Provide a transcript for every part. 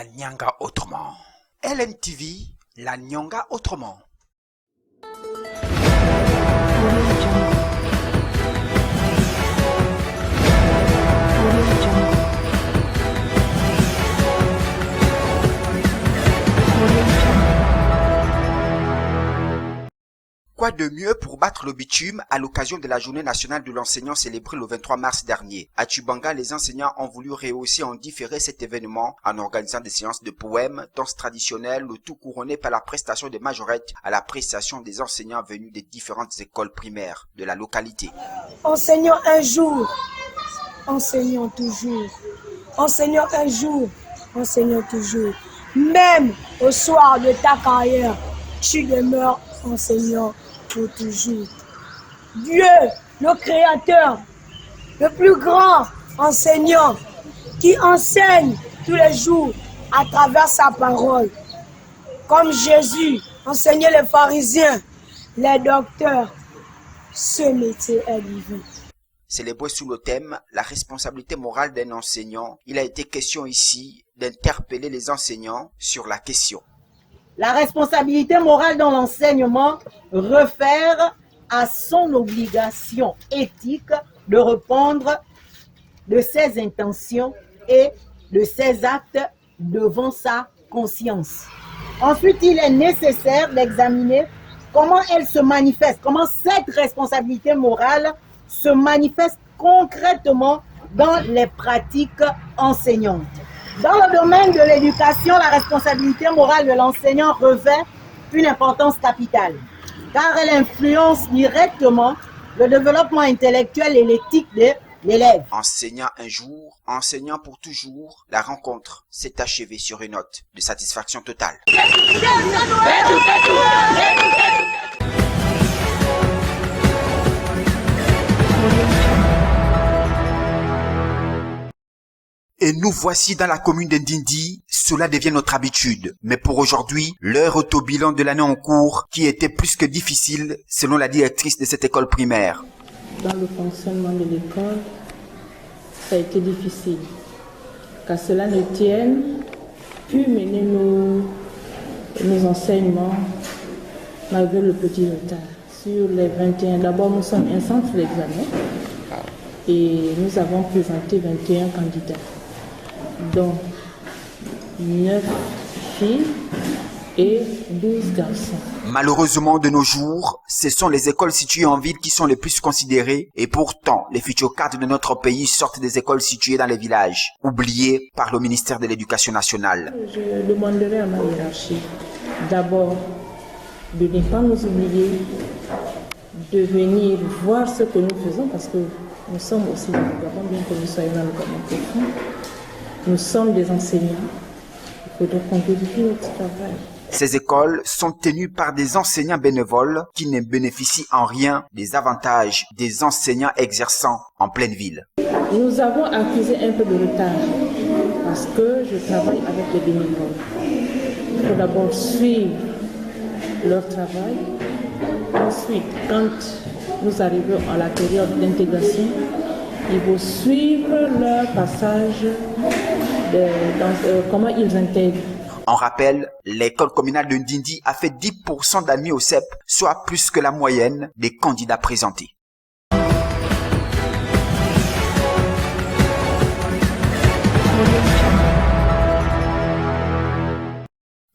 la Nyanga autrement. LNTV, la Nyanga autrement. Quoi de mieux pour battre le bitume à l'occasion de la journée nationale de l'enseignant célébrée le 23 mars dernier. À Tchibanga, les enseignants ont voulu rehausser en différé cet événement en organisant des séances de poèmes, danses traditionnelles, le tout couronné par la prestation des majorettes à l'appréciation des enseignants venus des différentes écoles primaires de la localité. Enseignant un jour, enseignant toujours. Enseignant un jour, enseignant toujours. Même au soir de ta carrière, tu demeures enseignant pour toujours. Dieu, le Créateur, le plus grand enseignant qui enseigne tous les jours à travers sa parole. Comme Jésus enseignait les pharisiens, les docteurs, ce métier est divin. Célébré sous le thème « La responsabilité morale d'un enseignant », il a été question ici d'interpeller les enseignants sur la question. La responsabilité morale dans l'enseignement réfère à son obligation éthique de répondre de ses intentions et de ses actes devant sa conscience. Ensuite, il est nécessaire d'examiner comment elle se manifeste, comment cette responsabilité morale se manifeste concrètement dans les pratiques enseignantes. Dans le domaine de l'éducation, la responsabilité morale de l'enseignant revêt une importance capitale, car elle influence directement le développement intellectuel et l'éthique de l'élève. Enseignant un jour, enseignant pour toujours, la rencontre s'est achevée sur une note de satisfaction totale. Et nous voici dans la commune d'Ndindi, cela devient notre habitude. Mais pour aujourd'hui, l'heure au bilan de l'année en cours, qui était plus que difficile, selon la directrice de cette école primaire. Dans le fonctionnement de l'école, ça a été difficile. Qu'à cela ne tienne, pu mener nos enseignements malgré le petit retard. Sur les 21, d'abord nous sommes un centre d'examen et nous avons présenté 21 candidats, dont 9 filles et 12 garçons. Malheureusement, de nos jours, ce sont les écoles situées en ville qui sont les plus considérées et pourtant, les futurs cadres de notre pays sortent des écoles situées dans les villages, oubliées par le ministère de l'Éducation nationale. Je demanderai à ma hiérarchie d'abord de ne pas nous oublier, de venir voir ce que nous faisons parce que nous sommes aussi dans le Gabon, bien que nous soyons dans le Gabon profond. Nous sommes des enseignants. Il faudra qu'on vérifie notre travail. Ces écoles sont tenues par des enseignants bénévoles qui ne bénéficient en rien des avantages des enseignants exerçant en pleine ville. Nous avons accusé un peu de retard parce que je travaille avec les bénévoles. Il faut d'abord suivre leur travail. Ensuite, quand nous arrivons à la période d'intégration, il faut suivre leur passage, comment ils intègrent. On rappelle, l'école communale de Ndindi a fait 10% d'admis au CEP, soit plus que la moyenne des candidats présentés.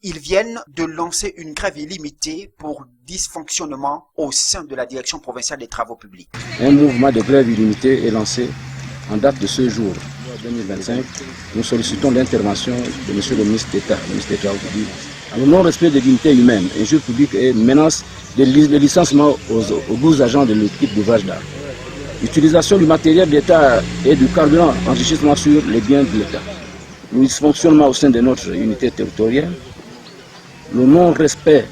Ils viennent de lancer une grève illimitée pour dysfonctionnement au sein de la direction provinciale des travaux publics. Un mouvement de grève illimitée est lancé en date de ce jour, 2025. Nous sollicitons l'intervention de M. le ministre d'État, le ministre des Travaux publics, en non-respect des dignités humaines, injures publiques et menaces de licenciement aux 12 agents de l'équipe d'ouvrage d'art. Utilisation du matériel d'État et du carburant, enrichissement sur les biens de l'État. Le dysfonctionnement au sein de notre unité territoriale. Le non-respect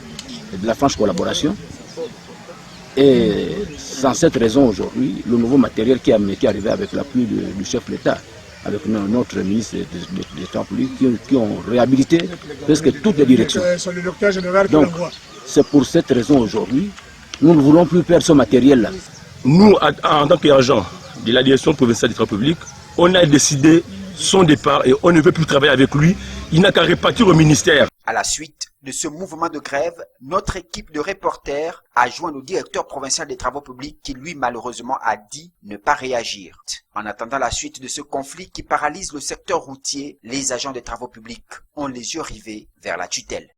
de la franche collaboration et sans cette raison aujourd'hui, le nouveau matériel qui est arrivé avec l'appui du chef de l'État, avec notre ministre des Travaux publics qui ont réhabilité presque toutes les directions. Donc, c'est pour cette raison aujourd'hui, nous ne voulons plus perdre ce matériel-là. Nous, en tant qu'agents de la direction provinciale des travaux publics, on a décidé son départ et on ne veut plus travailler avec lui. Il n'a qu'à repartir au ministère. À la suite de ce mouvement de grève, notre équipe de reporters a joint le directeur provincial des travaux publics qui lui malheureusement a dit ne pas réagir. En attendant la suite de ce conflit qui paralyse le secteur routier, les agents des travaux publics ont les yeux rivés vers la tutelle.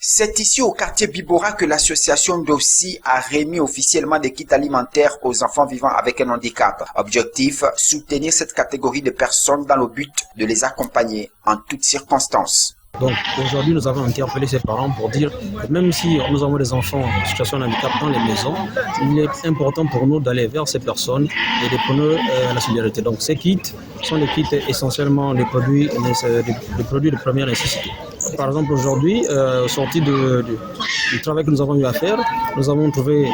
C'est ici au quartier Bibora que l'association Dossi a remis officiellement des kits alimentaires aux enfants vivant avec un handicap. Objectif, soutenir cette catégorie de personnes dans le but de les accompagner en toutes circonstances. Donc aujourd'hui, nous avons interpellé ces parents pour dire que même si nous avons des enfants en situation de handicap dans les maisons, il est important pour nous d'aller vers ces personnes et de prendre la solidarité. Donc ces kits sont des kits essentiellement des produits de première nécessité. Par exemple, aujourd'hui, sorti du travail que nous avons eu à faire, nous avons trouvé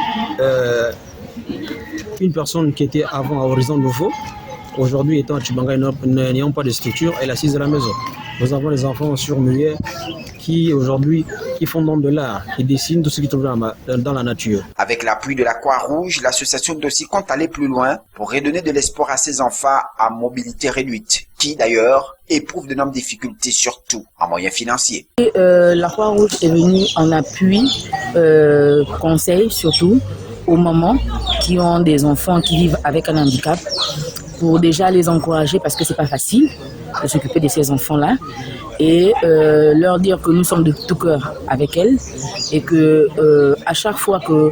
une personne qui était avant à Horizon Nouveau. Aujourd'hui, étant à Tchibanga, n'ayant pas de structure, elle est assise à la maison. Nous avons des enfants surmuets qui aujourd'hui font dans de l'art, qui dessinent tout ce qu'ils trouvent dans la nature. Avec l'appui de la Croix-Rouge, l'association Dossi compte aller plus loin pour redonner de l'espoir à ces enfants à mobilité réduite, qui d'ailleurs éprouvent d'énormes difficultés, surtout en moyens financiers. La Croix-Rouge est venue en appui, conseil surtout aux mamans qui ont des enfants qui vivent avec un handicap, pour déjà les encourager parce que c'est pas facile de s'occuper de ces enfants-là et leur dire que nous sommes de tout cœur avec elles et que à chaque fois que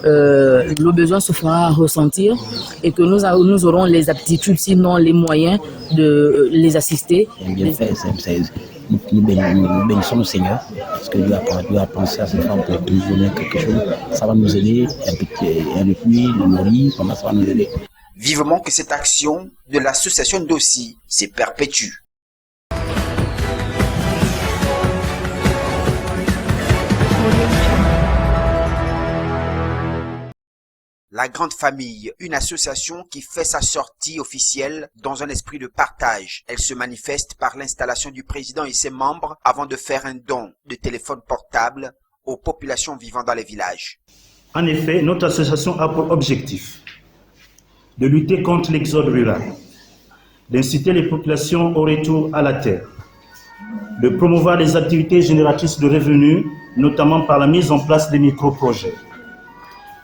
le besoin se fera ressentir et que nous aurons les aptitudes, sinon les moyens de les assister. Nous bénissons le Seigneur parce que Dieu a pensé à cette femme pour nous donner quelque chose. Ça va nous aider, un peu plus, nous nourrir, comment ça va nous aider. Vivement que cette action de l'association Dossi se perpétue. La Grande Famille, une association qui fait sa sortie officielle dans un esprit de partage. Elle se manifeste par l'installation du président et ses membres avant de faire un don de téléphone portable aux populations vivant dans les villages. En effet, notre association a pour objectif de lutter contre l'exode rural, d'inciter les populations au retour à la terre, de promouvoir les activités génératrices de revenus, notamment par la mise en place des micro-projets,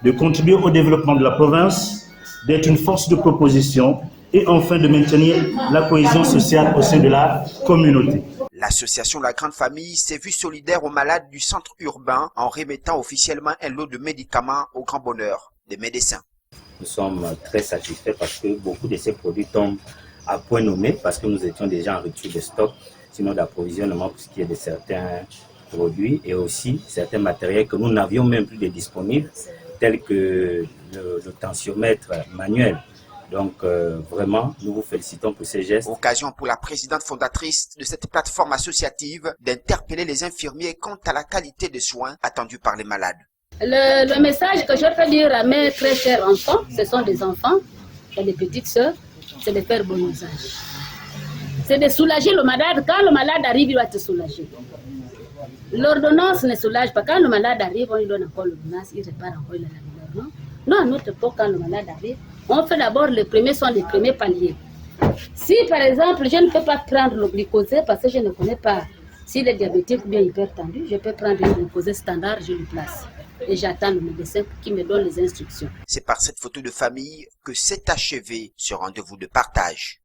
de contribuer au développement de la province, d'être une force de proposition et enfin de maintenir la cohésion sociale au sein de la communauté. L'association La Grande Famille s'est vue solidaire aux malades du centre urbain en remettant officiellement un lot de médicaments au grand bonheur des médecins. Nous sommes très satisfaits parce que beaucoup de ces produits tombent à point nommé parce que nous étions déjà en rupture de stock, sinon d'approvisionnement pour ce qui est de certains produits et aussi certains matériels que nous n'avions même plus de disponibles, tels que le tensiomètre manuel. Donc vraiment, nous vous félicitons pour ces gestes. Occasion pour la présidente fondatrice de cette plateforme associative d'interpeller les infirmiers quant à la qualité des soins attendus par les malades. Le message que je peux dire à mes très chers enfants, ce sont des enfants et des petites sœurs, c'est de faire bon usage. C'est de soulager le malade. Quand le malade arrive, il doit te soulager. L'ordonnance ne soulage pas. Quand le malade arrive, on lui donne encore l'ordonnance, il repart encore, il a la douleur. Non, à notre époque, quand le malade arrive, on fait d'abord les premiers paliers. Si par exemple, je ne peux pas prendre le glycosé parce que je ne connais pas s'il est diabétique ou bien hypertendu, je peux prendre le glycosé standard, je le place. Et j'attends le médecin qui me donne les instructions. C'est par cette photo de famille que s'est achevé ce rendez-vous de partage.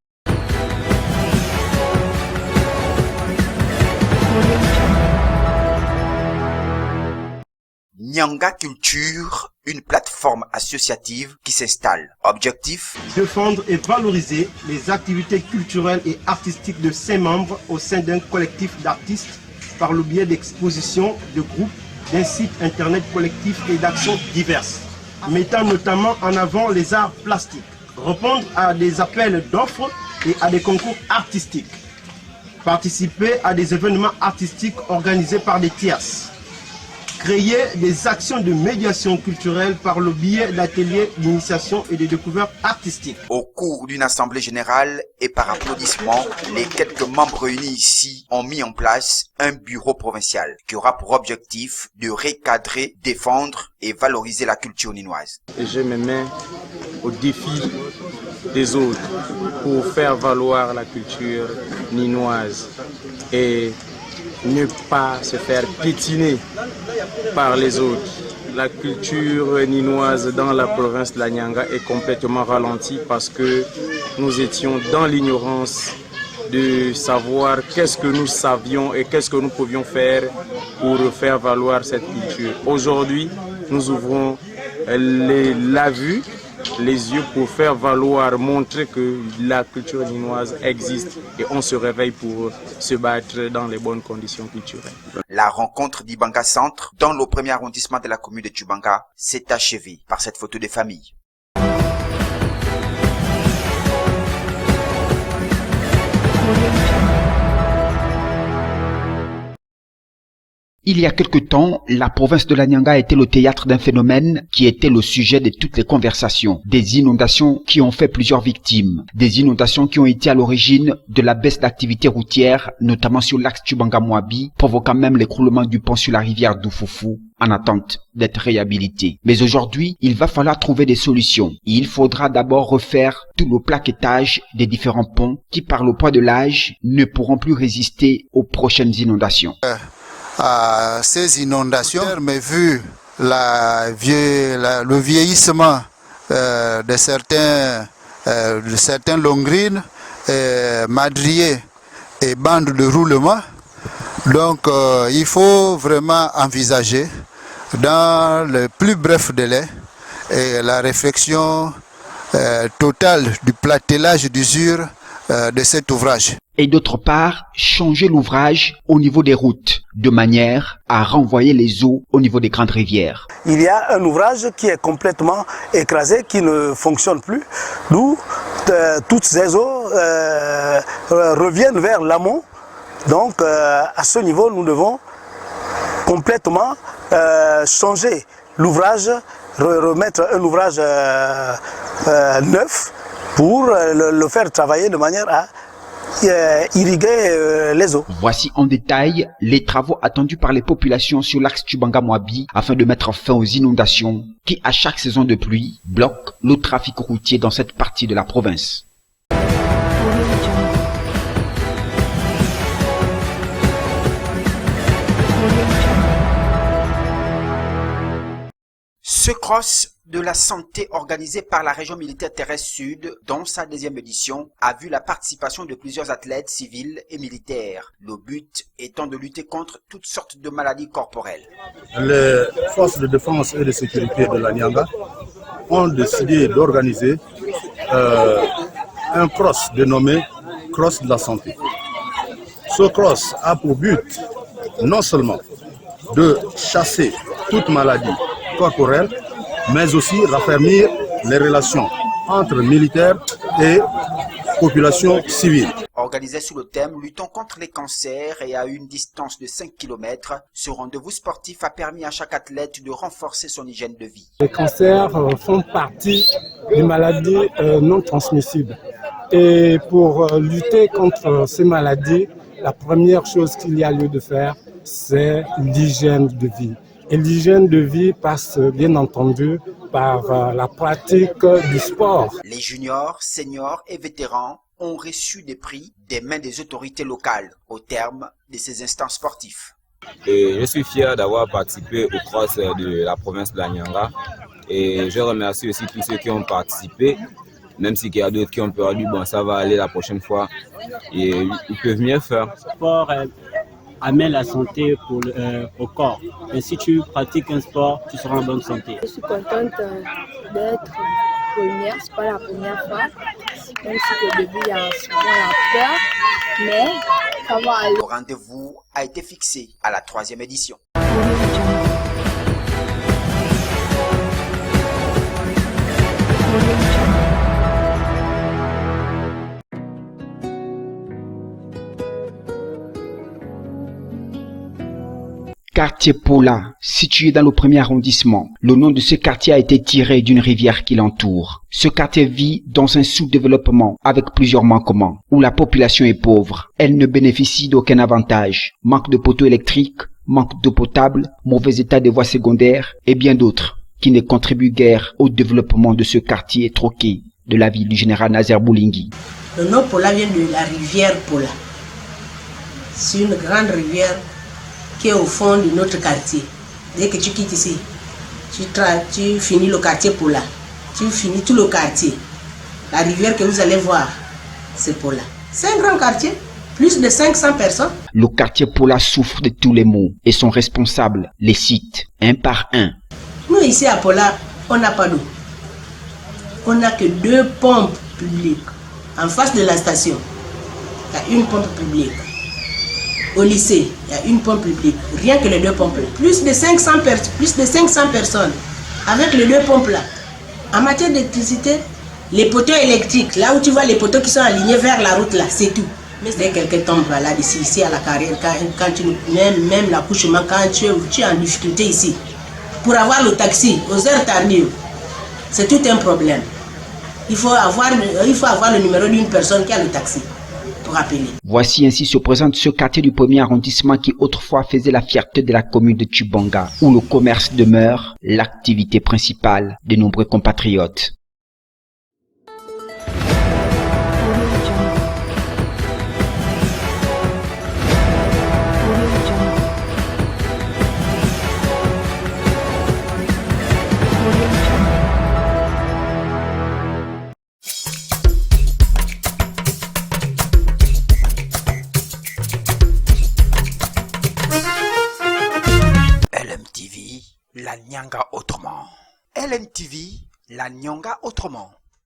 Nyanga Culture, une plateforme associative qui s'installe. Objectif: défendre et valoriser les activités culturelles et artistiques de ses membres au sein d'un collectif d'artistes par le biais d'expositions, de groupes, d'un site internet collectif et d'actions diverses, mettant notamment en avant les arts plastiques, répondre à des appels d'offres et à des concours artistiques, participer à des événements artistiques organisés par des tierces, créer des actions de médiation culturelle par le biais d'ateliers d'initiation et de découvertes artistiques. Au cours d'une assemblée générale et par applaudissement, les quelques membres réunis ici ont mis en place un bureau provincial qui aura pour objectif de recadrer, défendre et valoriser la culture ninoise. Et je me mets au défi des autres pour faire valoir la culture ninoise et ne pas se faire piétiner par les autres. La culture ninoise dans la province de la Nyanga est complètement ralentie parce que nous étions dans l'ignorance de savoir qu'est-ce que nous savions et qu'est-ce que nous pouvions faire pour faire valoir cette culture. Aujourd'hui, nous ouvrons la vue, les yeux pour faire valoir, montrer que la culture ninoise existe et on se réveille pour se battre dans les bonnes conditions culturelles. La rencontre d'Ibanga Centre, dans le premier arrondissement de la commune de Tchibanga, s'est achevée par cette photo de famille. Il y a quelque temps, la province de la Nyanga était le théâtre d'un phénomène qui était le sujet de toutes les conversations. Des inondations qui ont fait plusieurs victimes. Des inondations qui ont été à l'origine de la baisse d'activité routière, notamment sur l'axe Tchibanga-Moabi, provoquant même l'écroulement du pont sur la rivière d'Oufoufou, en attente d'être réhabilité. Mais aujourd'hui, il va falloir trouver des solutions. Il faudra d'abord refaire tout le plaquettage des différents ponts qui, par le poids de l'âge, ne pourront plus résister aux prochaines inondations. À ces inondations, mais vu le vieillissement de certains longrines, madriers et bandes de roulement, donc il faut vraiment envisager dans le plus bref délai la réflexion totale du platelage d'usure de cet ouvrage. Et d'autre part, changer l'ouvrage au niveau des routes, de manière à renvoyer les eaux au niveau des grandes rivières. Il y a un ouvrage qui est complètement écrasé, qui ne fonctionne plus, d'où toutes ces eaux reviennent vers l'amont. Donc à ce niveau, nous devons complètement changer l'ouvrage, remettre un ouvrage neuf pour le faire travailler de manière à irriguer les eaux. Voici en détail les travaux attendus par les populations sur l'axe Tchibanga-Moabi afin de mettre fin aux inondations qui, à chaque saison de pluie, bloquent le trafic routier dans cette partie de la province. Ce cross de la santé organisé par la région militaire terrestre sud, dans sa 2e édition, a vu la participation de plusieurs athlètes civils et militaires. Le but étant de lutter contre toutes sortes de maladies corporelles. Les forces de défense et de sécurité de la Nyanga ont décidé d'organiser un cross dénommé Cross de la santé. Ce cross a pour but non seulement de chasser toute maladie corporelle, mais aussi raffermir les relations entre militaires et population civile. Organisé sous le thème « Luttons contre les cancers » et à une distance de 5 km, ce rendez-vous sportif a permis à chaque athlète de renforcer son hygiène de vie. Les cancers font partie des maladies non transmissibles. Et pour lutter contre ces maladies, la première chose qu'il y a lieu de faire, c'est l'hygiène de vie. Et l'hygiène de vie passe bien entendu par la pratique du sport. Les juniors, seniors et vétérans ont reçu des prix des mains des autorités locales au terme de ces instants sportifs. Et je suis fier d'avoir participé au cross de la province de la Nyanga. Et je remercie aussi tous ceux qui ont participé, même s'il y a d'autres qui ont perdu, bon ça va aller la prochaine fois et ils peuvent mieux faire. Sport amène la santé au corps. Et si tu pratiques un sport, tu seras en bonne santé. Je suis contente d'être première, c'est pas la première fois, même si au début il y a souvent la peur, mais ça va aller. Le rendez-vous a été fixé à la 3e édition. Quartier Pola, situé dans le 1er arrondissement. Le nom de ce quartier a été tiré d'une rivière qui l'entoure. Ce quartier vit dans un sous-développement avec plusieurs manquements, où la population est pauvre. Elle ne bénéficie d'aucun avantage. Manque de poteaux électriques, manque d'eau potable, mauvais état des voies secondaires et bien d'autres qui ne contribuent guère au développement de ce quartier troqué de la ville du général Nazer Boulingui. Le nom Pola vient de la rivière Pola. C'est une grande rivière qui est au fond de notre quartier. Dès que tu quittes ici, tu finis le quartier Pola. Tu finis tout le quartier. La rivière que vous allez voir, c'est Pola. C'est un grand quartier, plus de 500 personnes. Le quartier Pola souffre de tous les maux et son responsable les cite un par un. Nous ici à Pola, on n'a pas d'eau. On n'a que 2 pompes publiques. En face de la station, il y a une pompe publique. Au lycée, il y a une pompe publique. Rien que les 2 pompes. Plus de 500 personnes. Avec les 2 pompes là. En matière d'électricité, les poteaux électriques, là où tu vois les poteaux qui sont alignés vers la route là, c'est tout. Mais dès que quelqu'un tombe là, ici à la carrière, quand tu même l'accouchement, quand tu es en difficulté ici, pour avoir le taxi aux heures tardives, c'est tout un problème. Il faut avoir le numéro d'une personne qui a le taxi pour appeler. Voici ainsi se présente ce quartier du 1er arrondissement qui autrefois faisait la fierté de la commune de Tchibanga, où le commerce demeure l'activité principale de nombreux compatriotes. LMTV, la Nyanga autrement. LMTV, la Nyanga autrement.